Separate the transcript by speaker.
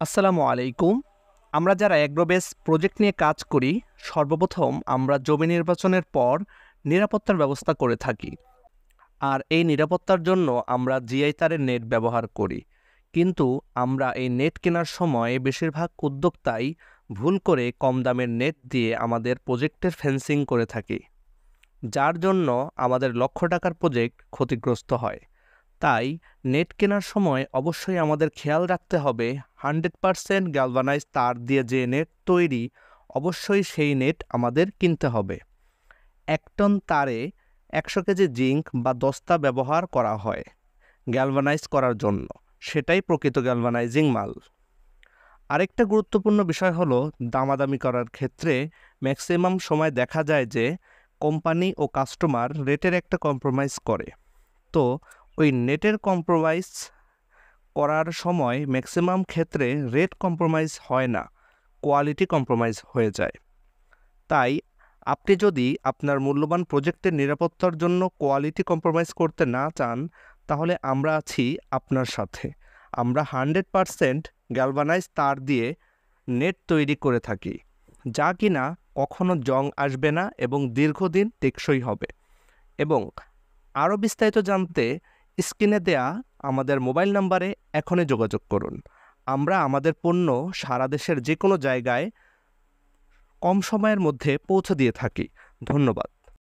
Speaker 1: আসসালামু আলাইকুম। আমরা যারা অ্যাগ্রোবেস প্রজেক্ট নিয়ে কাজ করি, সর্বপ্রথম আমরা জমি নির্বাচনের পর নিরাপত্তার ব্যবস্থা করে থাকি। আর এই নিরাপত্তার জন্য আমরা জিআই তারের নেট ব্যবহার করি। কিন্তু আমরা এই নেট কেনার সময় বেশিরভাগ উদ্যোক্তাই ভুল করে কম দামের নেট দিয়ে আমাদের প্রজেক্টের ফেন্সিং করে থাকি, যার জন্য আমাদের লক্ষ টাকার প্রজেক্ট ক্ষতিগ্রস্ত হয়। তাই নেট কেনার সময় অবশ্যই আমাদের খেয়াল রাখতে হবে 100% গ্যালভানাইজ তার দিয়ে যে নেট তৈরি, অবশ্যই সেই নেট আমাদের কিনতে হবে। 1 টন তারে 100 কেজি জিঙ্ক বা দস্তা ব্যবহার করা হয় গ্যালভানাইজ করার জন্য, সেটাই প্রকৃত গ্যালভানাইজিং মাল। আরেকটা গুরুত্বপূর্ণ বিষয় হলো দামাদামি করার ক্ষেত্রে ম্যাক্সিমাম সময় দেখা যায় যে কোম্পানি ও কাস্টমার রেটের একটা কম্প্রোমাইজ করে। তো ওই নেটের কম্প্রোমাইজ করার সময় ম্যাক্সিমাম ক্ষেত্রে রেট কম্প্রোমাইজ হয় না, কোয়ালিটি কম্প্রোমাইজ হয়ে যায়। তাই আপনি যদি আপনার মূল্যবান প্রজেক্টের নিরাপত্তার জন্য কোয়ালিটি কম্প্রোমাইজ করতে না চান, তাহলে আমরা আছি আপনার সাথে। আমরা 100% গ্যালভানাইজ তার দিয়ে নেট তৈরি করে থাকি, যা কিনা কখনো জং আসবে না এবং দীর্ঘদিন টেকসই হবে। এবং আরও বিস্তারিত জানতে স্ক্রিনে দেয়া আমাদের মোবাইল নাম্বারে এখনই যোগাযোগ করুন। আমরা আমাদের পণ্য সারা দেশের যে কোনো জায়গায় কম সময়ের মধ্যে পৌঁছে দিয়ে থাকি। ধন্যবাদ।